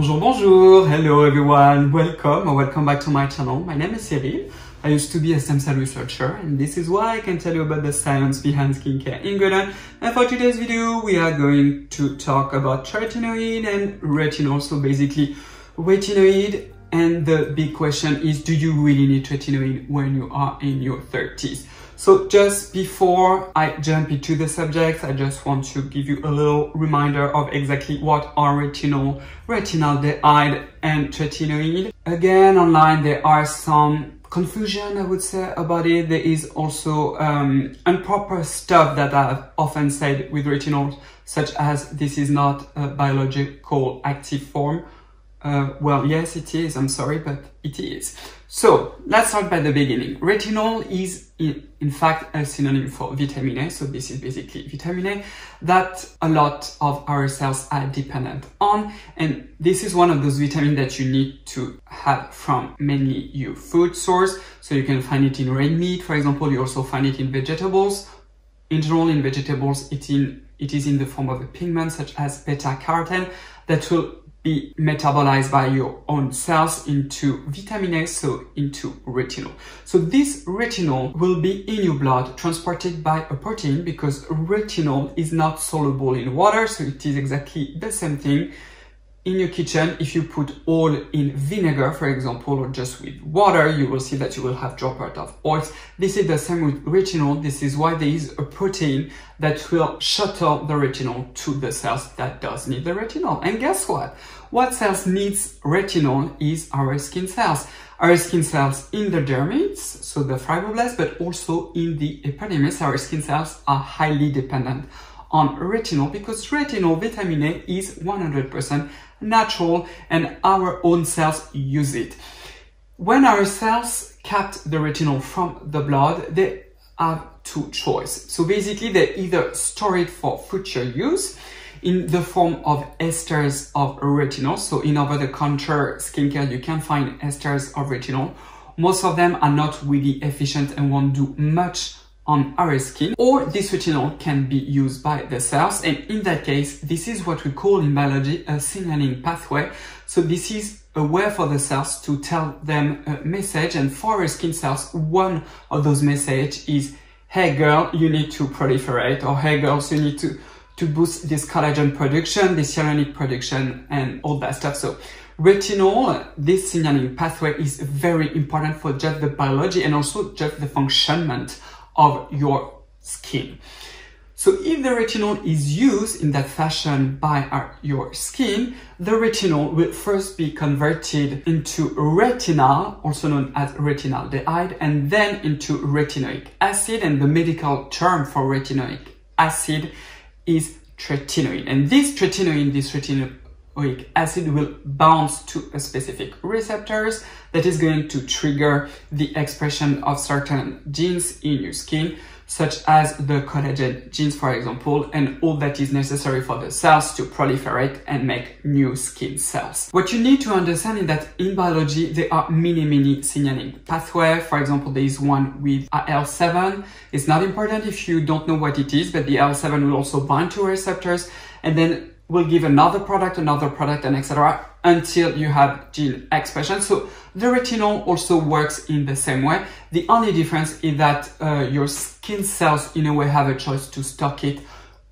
Bonjour, bonjour, hello everyone, welcome back to my channel. My name is Cyril. I used to be a stem cell researcher and this is why I can tell you about the science behind skincare ingredient. And for today's video, we are going to talk about tretinoin and retinol. So basically, retinoid, and the big question is, do you really need tretinoin when you are in your 30s? So just before I jump into the subject, I just want to give you a little reminder of exactly what are retinol, retinaldehyde, and tretinoin. Again, online there are some confusion, I would say, about it. There is also improper stuff that I've often said with retinol, such as this is not a biological active form. Well, yes, it is. I'm sorry, but it is. So let's start by the beginning. Retinol is in fact a synonym for vitamin A. So this is basically vitamin A that a lot of our cells are dependent on. And this is one of those vitamins that you need to have from mainly your food source. So you can find it in red meat, for example. You also find it in vegetables. In general, in vegetables, it is in the form of a pigment such as beta-carotene that will be metabolized by your own cells into vitamin A, so into retinol. So this retinol will be in your blood transported by a protein because retinol is not soluble in water, so it is exactly the same thing. In your kitchen, if you put oil in vinegar, for example, or just with water, you will see that you will have droplet of oils. This is the same with retinol. This is why there is a protein that will shuttle the retinol to the cells that does need the retinol. And guess what? What cells needs retinol is our skin cells. Our skin cells in the dermis, so the fibroblasts, but also in the epidermis, our skin cells are highly dependent on retinol because retinol, vitamin A, is 100% natural and our own cells use it. When our cells capture the retinol from the blood, they have two choices. So basically, they either store it for future use in the form of esters of retinol. So in over-the-counter skincare, you can find esters of retinol. Most of them are not really efficient and won't do much on our skin, or this retinol can be used by the cells. And in that case, this is what we call in biology a signaling pathway. So this is a way for the cells to tell them a message. And for our skin cells, one of those messages is, hey girl, you need to proliferate, or hey girls, you need to boost this collagen production, this hyaluronic production, and all that stuff. So retinol, this signaling pathway, is very important for just the biology and also just the functionment of your skin. So if the retinol is used in that fashion by your skin, the retinol will first be converted into retinal, also known as retinaldehyde, and then into retinoic acid. And the medical term for retinoic acid is tretinoin. And this retinoic acid will bind to a specific receptors that is going to trigger the expression of certain genes in your skin, such as the collagen genes, for example, and all that is necessary for the cells to proliferate and make new skin cells. What you need to understand is that in biology, there are many signaling pathways. For example, there is one with IL-7. It's not important if you don't know what it is, but the IL-7 will also bind to receptors and then will give another product, and etc. until you have gene expression. So the retinol also works in the same way. The only difference is that your skin cells in a way have a choice to stock it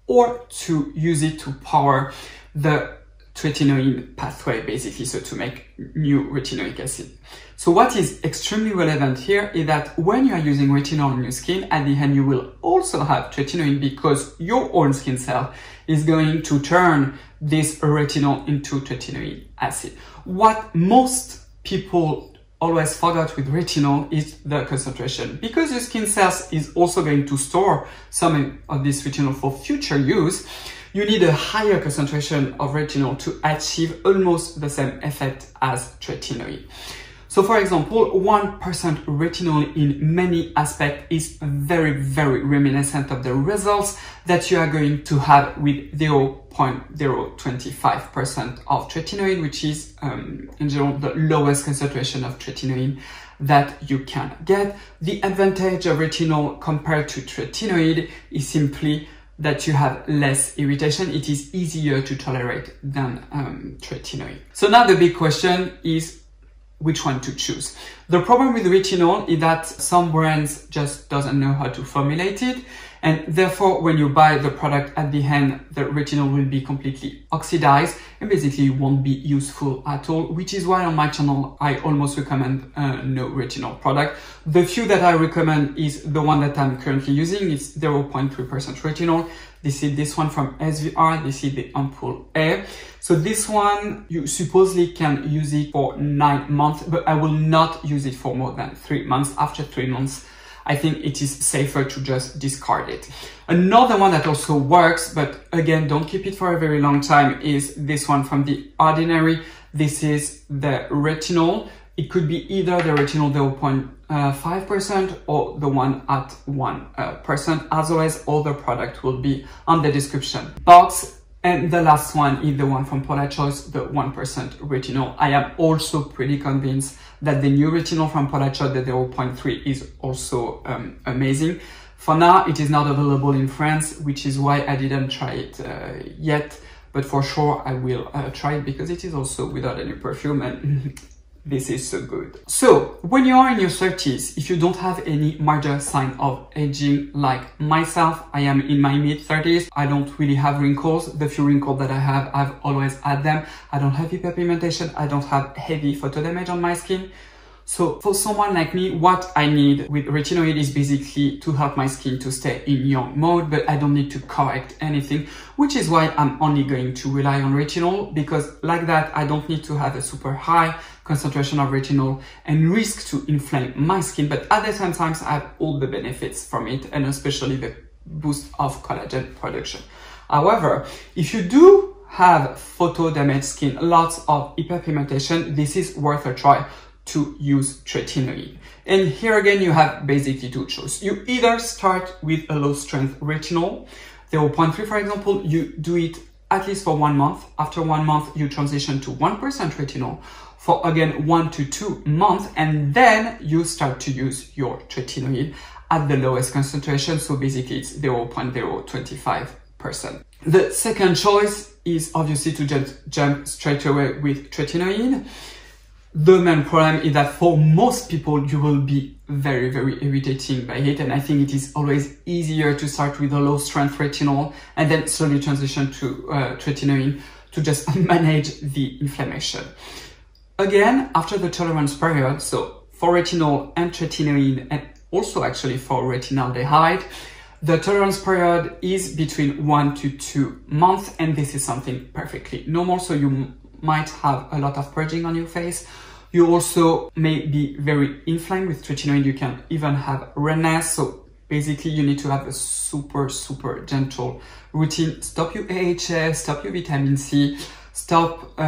or to use it to power the tretinoin pathway, basically, so to make new retinoic acid. So what is extremely relevant here is that when you are using retinol on your skin, at the end you will also have tretinoin because your own skin cell is going to turn this retinol into tretinoic acid. What most people always forget with retinol is the concentration. Because your skin cells is also going to store some of this retinol for future use, you need a higher concentration of retinol to achieve almost the same effect as tretinoin. So for example, 1% retinol in many aspects is very reminiscent of the results that you are going to have with 0.025% of tretinoin, which is in general the lowest concentration of tretinoin that you can get. The advantage of retinol compared to tretinoid is simply that you have less irritation. It is easier to tolerate than tretinoin. So now the big question is which one to choose. The problem with retinol is that some brands just doesn't know how to formulate it, and therefore when you buy the product at the end, the retinol will be completely oxidized and basically won't be useful at all, which is why on my channel I almost recommend no retinol product. The few that I recommend is the one that I'm currently using. It's 0.3% retinol. This is this one from SVR. This is the Ampoule Air. So this one, you supposedly can use it for 9 months, but I will not use it for more than 3 months. After 3 months, I think it is safer to just discard it. Another one that also works, but again, don't keep it for a very long time, is this one from The Ordinary. This is the retinol. It could be either the retinol 0.5% or the one at 1%. As always, all the product will be on the description box. And the last one is the one from Paula Choice, the 1% retinol. I am also pretty convinced that the new retinol from Paula Choice, the 0.3, is also amazing. For now, it is not available in France, which is why I didn't try it yet. But for sure, I will try it because it is also without any perfume and this is so good. So when you are in your 30s, if you don't have any major sign of aging like myself, I am in my mid-30s. I don't really have wrinkles. The few wrinkles that I have, I've always had them. I don't have hyperpigmentation. I don't have heavy photo damage on my skin. So for someone like me, what I need with retinoid is basically to help my skin to stay in young mode, but I don't need to correct anything, which is why I'm only going to rely on retinol, because like that, I don't need to have a super high concentration of retinol and risk to inflame my skin. But at the same time, I have all the benefits from it, and especially the boost of collagen production. However, if you do have photo damaged skin, lots of hyperpigmentation, this is worth a try to use tretinoin. And here again, you have basically two choices. You either start with a low strength retinol, 0.3 for example, you do it at least for 1 month. After 1 month, you transition to 1% retinol for again 1 to 2 months, and then you start to use your tretinoin at the lowest concentration. So basically it's 0.025%. The second choice is obviously to just jump straight away with tretinoin. The main problem is that for most people, you will be very, very irritating by it. And I think it is always easier to start with a low strength retinol and then slowly transition to tretinoin to just manage the inflammation. Again, after the tolerance period, so for retinol and tretinoin, and also actually for retinaldehyde, the tolerance period is between 1 to 2 months, and this is something perfectly normal. So you might have a lot of purging on your face. You also may be very inflamed with tretinoin. You can even have redness. So basically you need to have a super, super gentle routine. Stop your AHA, stop your vitamin C, stop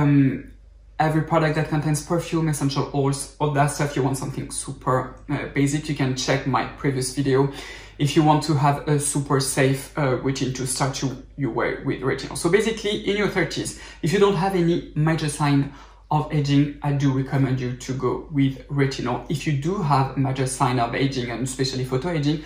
every product that contains perfume, essential oils, all that stuff. You want something super basic. You can check my previous video if you want to have a super safe routine to start your way with retinol. So basically in your 30s, if you don't have any major sign of aging, I do recommend you to go with retinol. If you do have major sign of aging, and especially photo aging,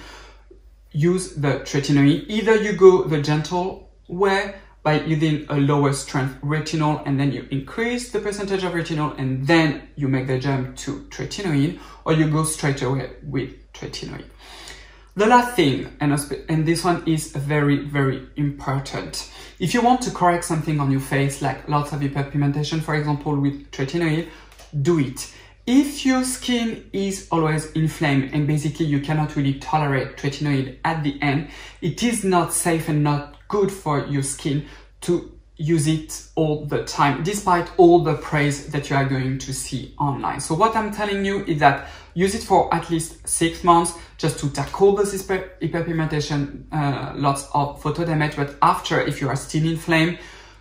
use the tretinoin. Either you go the gentle way by using a lower strength retinol and then you increase the percentage of retinol and then you make the jump to tretinoin, or you go straight away with tretinoin. The last thing, and this one is very, very important. If you want to correct something on your face, like lots of hyperpigmentation, for example, with tretinoin, do it. If your skin is always inflamed and basically you cannot really tolerate tretinoin at the end, it is not safe and not good for your skin to use it all the time, despite all the praise that you are going to see online. So what I'm telling you is that use it for at least 6 months just to tackle this hyperpigmentation, lots of photo damage. But after, if you are still inflamed,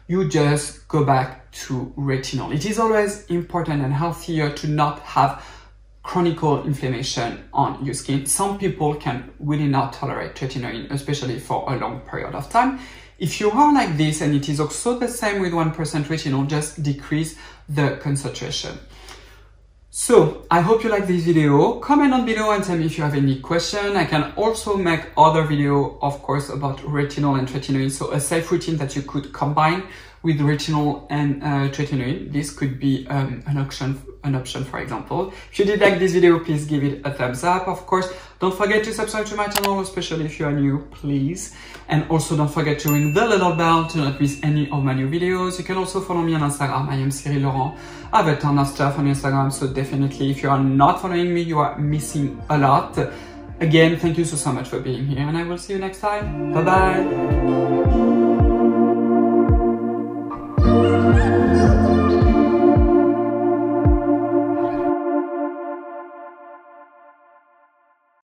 you just go back to retinol. It is always important and healthier to not have chronic inflammation on your skin. Some people can really not tolerate tretinoin, especially for a long period of time. If you are like this, and it is also the same with 1% retinol, just decrease the concentration. So, I hope you like this video. Comment down below and tell me if you have any question. I can also make other video, of course, about retinol and tretinoin. So a safe routine that you could combine with retinol and tretinoin. This could be an option, for example. If you did like this video, please give it a thumbs up. Of course, don't forget to subscribe to my channel, especially if you are new, please. And also don't forget to ring the little bell to not miss any of my new videos. You can also follow me on Instagram. I am Cyril Laurent. I have a ton of stuff on Instagram, so definitely if you are not following me, you are missing a lot. Again, thank you so much for being here, and I will see you next time. Bye bye.